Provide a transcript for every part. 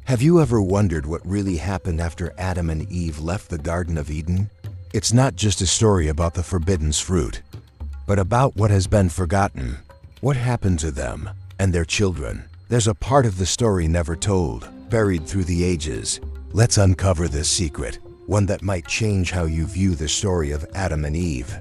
Have you ever wondered what really happened after Adam and Eve left the Garden of Eden? It's not just a story about the forbidden fruit, but about what has been forgotten. What happened to them and their children? There's a part of the story never told, buried through the ages. Let's uncover this secret, one that might change how you view the story of Adam and Eve.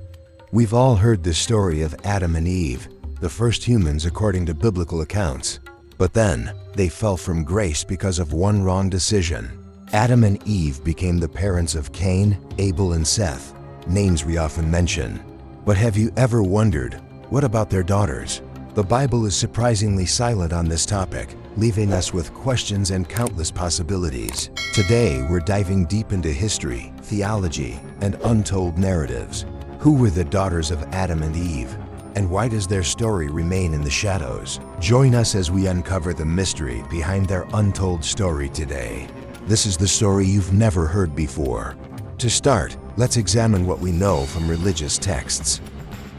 We've all heard the story of Adam and Eve, the first humans according to biblical accounts. But then, they fell from grace because of one wrong decision. Adam and Eve became the parents of Cain, Abel, and Seth, names we often mention. But have you ever wondered, what about their daughters? The Bible is surprisingly silent on this topic, leaving us with questions and countless possibilities. Today, we're diving deep into history, theology, and untold narratives. Who were the daughters of Adam and Eve? And why does their story remain in the shadows? Join us as we uncover the mystery behind their untold story today. This is the story you've never heard before. To start, let's examine what we know from religious texts.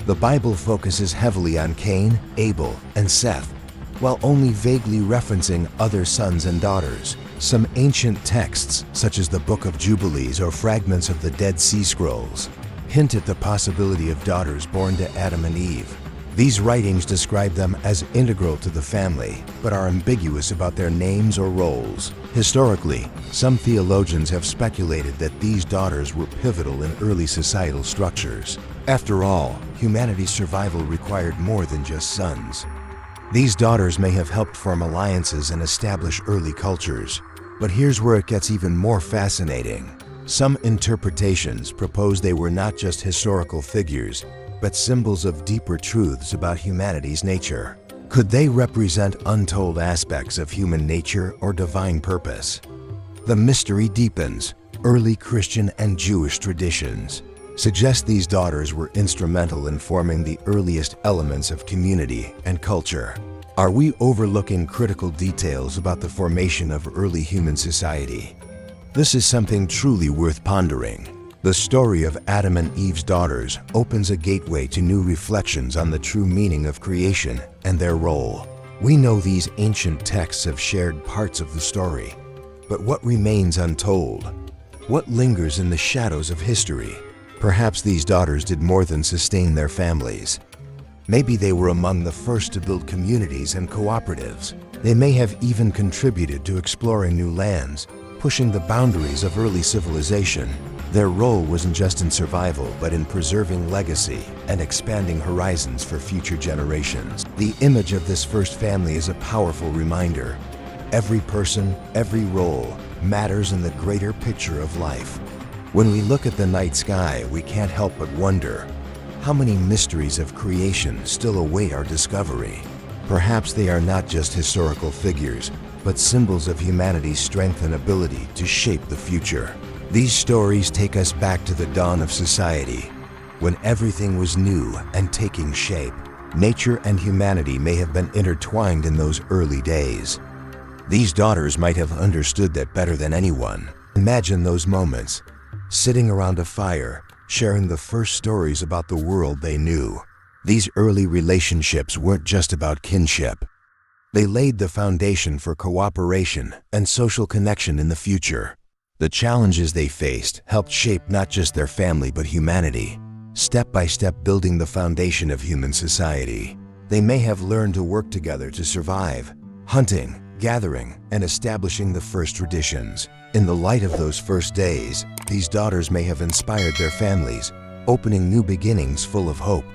The Bible focuses heavily on Cain, Abel, and Seth, while only vaguely referencing other sons and daughters. Some ancient texts, such as the Book of Jubilees or fragments of the Dead Sea Scrolls, hint at the possibility of daughters born to Adam and Eve. These writings describe them as integral to the family, but are ambiguous about their names or roles. Historically, some theologians have speculated that these daughters were pivotal in early societal structures. After all, humanity's survival required more than just sons. These daughters may have helped form alliances and establish early cultures. But here's where it gets even more fascinating. Some interpretations propose they were not just historical figures, but symbols of deeper truths about humanity's nature. Could they represent untold aspects of human nature or divine purpose? The mystery deepens. Early Christian and Jewish traditions suggest these daughters were instrumental in forming the earliest elements of community and culture. Are we overlooking critical details about the formation of early human society? This is something truly worth pondering. The story of Adam and Eve's daughters opens a gateway to new reflections on the true meaning of creation and their role. We know these ancient texts have shared parts of the story, but what remains untold? What lingers in the shadows of history? Perhaps these daughters did more than sustain their families. Maybe they were among the first to build communities and cooperatives. They may have even contributed to exploring new lands, pushing the boundaries of early civilization. Their role wasn't just in survival, but in preserving legacy and expanding horizons for future generations. The image of this first family is a powerful reminder. Every person, every role matters in the greater picture of life. When we look at the night sky, we can't help but wonder, how many mysteries of creation still await our discovery? Perhaps they are not just historical figures, but symbols of humanity's strength and ability to shape the future. These stories take us back to the dawn of society, when everything was new and taking shape. Nature and humanity may have been intertwined in those early days. These daughters might have understood that better than anyone. Imagine those moments, sitting around a fire, sharing the first stories about the world they knew. These early relationships weren't just about kinship. They laid the foundation for cooperation and social connection in the future. The challenges they faced helped shape not just their family but humanity, step by step building the foundation of human society. They may have learned to work together to survive, hunting, gathering, and establishing the first traditions. In the light of those first days, these daughters may have inspired their families, opening new beginnings full of hope.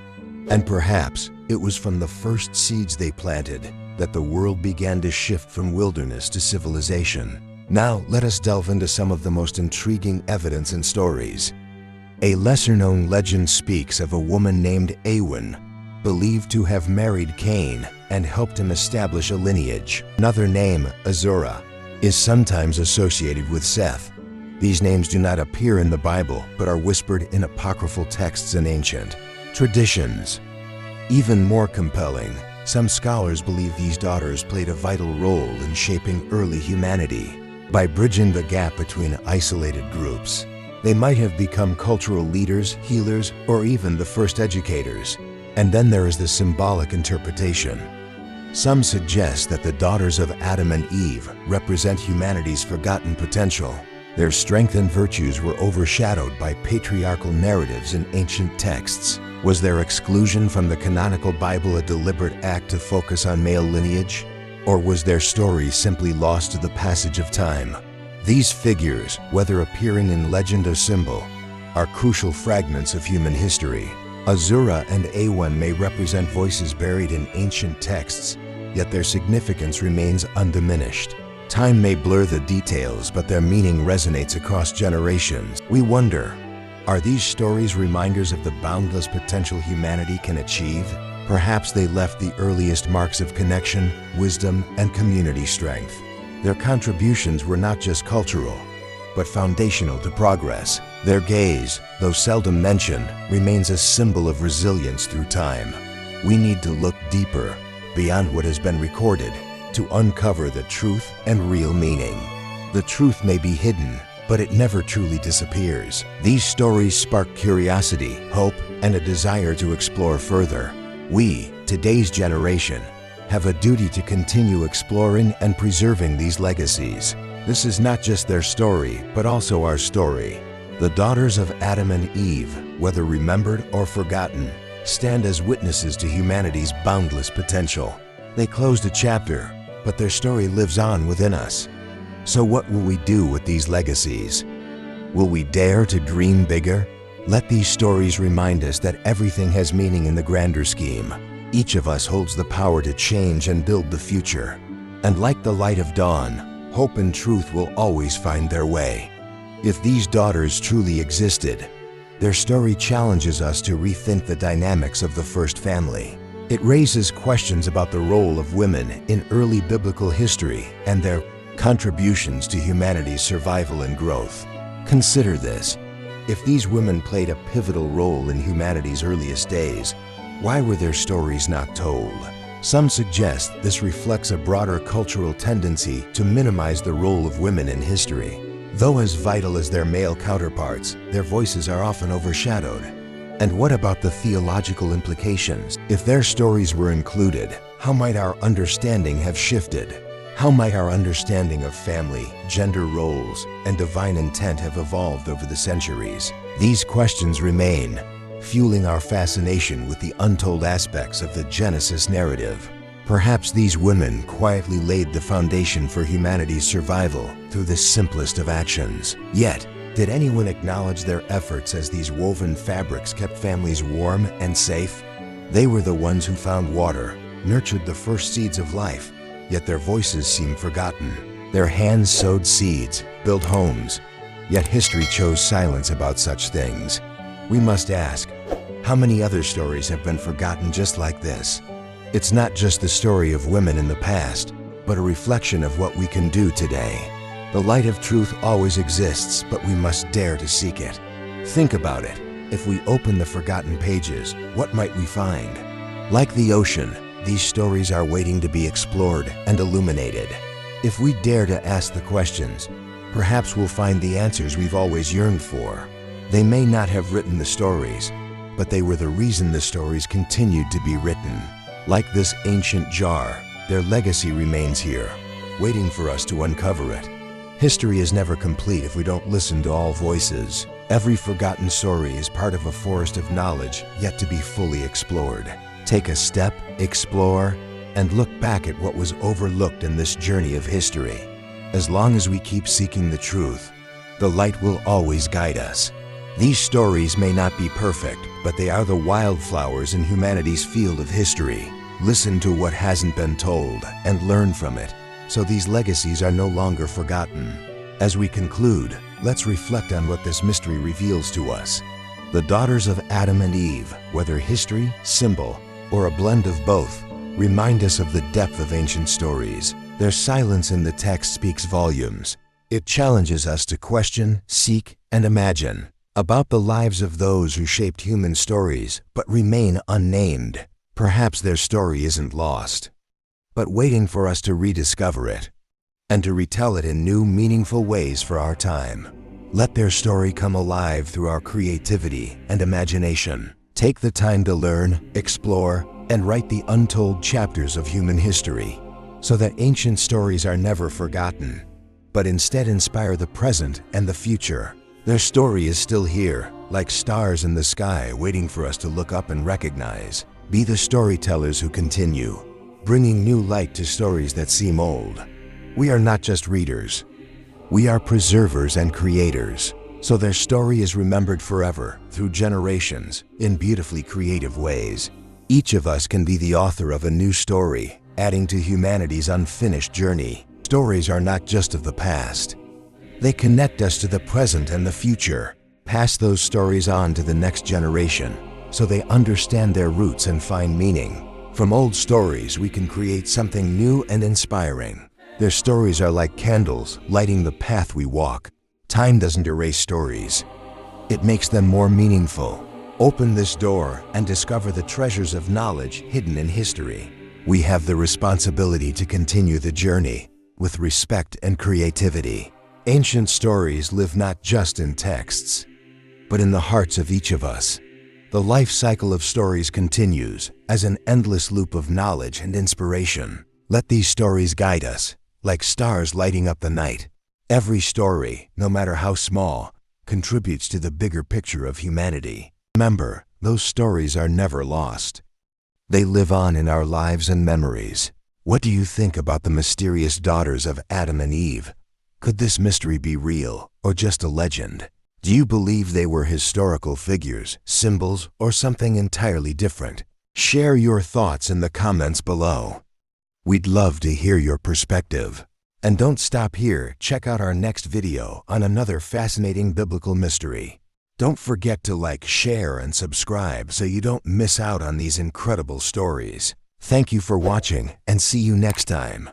And perhaps it was from the first seeds they planted that the world began to shift from wilderness to civilization. Now, let us delve into some of the most intriguing evidence and stories. A lesser-known legend speaks of a woman named Awen, believed to have married Cain and helped him establish a lineage. Another name, Azura, is sometimes associated with Seth. These names do not appear in the Bible, but are whispered in apocryphal texts and ancient traditions. Even more compelling, some scholars believe these daughters played a vital role in shaping early humanity. By bridging the gap between isolated groups, they might have become cultural leaders, healers, or even the first educators. And then there is the symbolic interpretation. Some suggest that the daughters of Adam and Eve represent humanity's forgotten potential. Their strength and virtues were overshadowed by patriarchal narratives in ancient texts. Was their exclusion from the canonical Bible a deliberate act to focus on male lineage? Or was their story simply lost to the passage of time? These figures, whether appearing in legend or symbol, are crucial fragments of human history. Azura and Awan may represent voices buried in ancient texts, yet their significance remains undiminished. Time may blur the details, but their meaning resonates across generations. We wonder, are these stories reminders of the boundless potential humanity can achieve? Perhaps they left the earliest marks of connection, wisdom, and community strength. Their contributions were not just cultural, but foundational to progress. Their gaze, though seldom mentioned, remains a symbol of resilience through time. We need to look deeper, beyond what has been recorded, to uncover the truth and real meaning. The truth may be hidden, but it never truly disappears. These stories spark curiosity, hope, and a desire to explore further. We, today's generation, have a duty to continue exploring and preserving these legacies. This is not just their story, but also our story. The daughters of Adam and Eve, whether remembered or forgotten, stand as witnesses to humanity's boundless potential. They closed a chapter, but their story lives on within us. So what will we do with these legacies? Will we dare to dream bigger? Let these stories remind us that everything has meaning in the grander scheme. Each of us holds the power to change and build the future. And like the light of dawn, hope and truth will always find their way. If these daughters truly existed, their story challenges us to rethink the dynamics of the first family. It raises questions about the role of women in early biblical history and their contributions to humanity's survival and growth. Consider this. If these women played a pivotal role in humanity's earliest days, why were their stories not told? Some suggest this reflects a broader cultural tendency to minimize the role of women in history. Though as vital as their male counterparts, their voices are often overshadowed. And what about the theological implications? If their stories were included, how might our understanding have shifted? How might our understanding of family, gender roles, and divine intent have evolved over the centuries? These questions remain, fueling our fascination with the untold aspects of the Genesis narrative. Perhaps these women quietly laid the foundation for humanity's survival through the simplest of actions. Yet, did anyone acknowledge their efforts as these woven fabrics kept families warm and safe? They were the ones who found water, nurtured the first seeds of life, yet their voices seem forgotten. Their hands sowed seeds, built homes, yet history chose silence about such things. We must ask, how many other stories have been forgotten just like this? It's not just the story of women in the past, but a reflection of what we can do today. The light of truth always exists, but we must dare to seek it. Think about it. If we open the forgotten pages, what might we find? Like the ocean, these stories are waiting to be explored and illuminated. If we dare to ask the questions, perhaps we'll find the answers we've always yearned for. They may not have written the stories, but they were the reason the stories continued to be written. Like this ancient jar, their legacy remains here, waiting for us to uncover it. History is never complete if we don't listen to all voices. Every forgotten story is part of a forest of knowledge yet to be fully explored. Take a step, explore, and look back at what was overlooked in this journey of history. As long as we keep seeking the truth, the light will always guide us. These stories may not be perfect, but they are the wildflowers in humanity's field of history. Listen to what hasn't been told and learn from it, so these legacies are no longer forgotten. As we conclude, let's reflect on what this mystery reveals to us. The daughters of Adam and Eve, whether history, symbol, or a blend of both, remind us of the depth of ancient stories. Their silence in the text speaks volumes. It challenges us to question, seek, and imagine about the lives of those who shaped human stories but remain unnamed. Perhaps their story isn't lost, but waiting for us to rediscover it and to retell it in new, meaningful ways for our time. Let their story come alive through our creativity and imagination. Take the time to learn, explore, and write the untold chapters of human history, so that ancient stories are never forgotten, but instead inspire the present and the future. Their story is still here, like stars in the sky waiting for us to look up and recognize. Be the storytellers who continue, bringing new light to stories that seem old. We are not just readers. We are preservers and creators, so their story is remembered forever through generations in beautifully creative ways. Each of us can be the author of a new story, adding to humanity's unfinished journey. Stories are not just of the past. They connect us to the present and the future. Pass those stories on to the next generation, so they understand their roots and find meaning. From old stories, we can create something new and inspiring. Their stories are like candles, lighting the path we walk. Time doesn't erase stories. It makes them more meaningful. Open this door and discover the treasures of knowledge hidden in history. We have the responsibility to continue the journey with respect and creativity. Ancient stories live not just in texts, but in the hearts of each of us. The life cycle of stories continues as an endless loop of knowledge and inspiration. Let these stories guide us, like stars lighting up the night. Every story, no matter how small, contributes to the bigger picture of humanity. Remember, those stories are never lost. They live on in our lives and memories. What do you think about the mysterious daughters of Adam and Eve? Could this mystery be real or just a legend? Do you believe they were historical figures, symbols, or something entirely different? Share your thoughts in the comments below. We'd love to hear your perspective. And don't stop here. Check out our next video on another fascinating biblical mystery. Don't forget to like, share, and subscribe so you don't miss out on these incredible stories. Thank you for watching, and see you next time.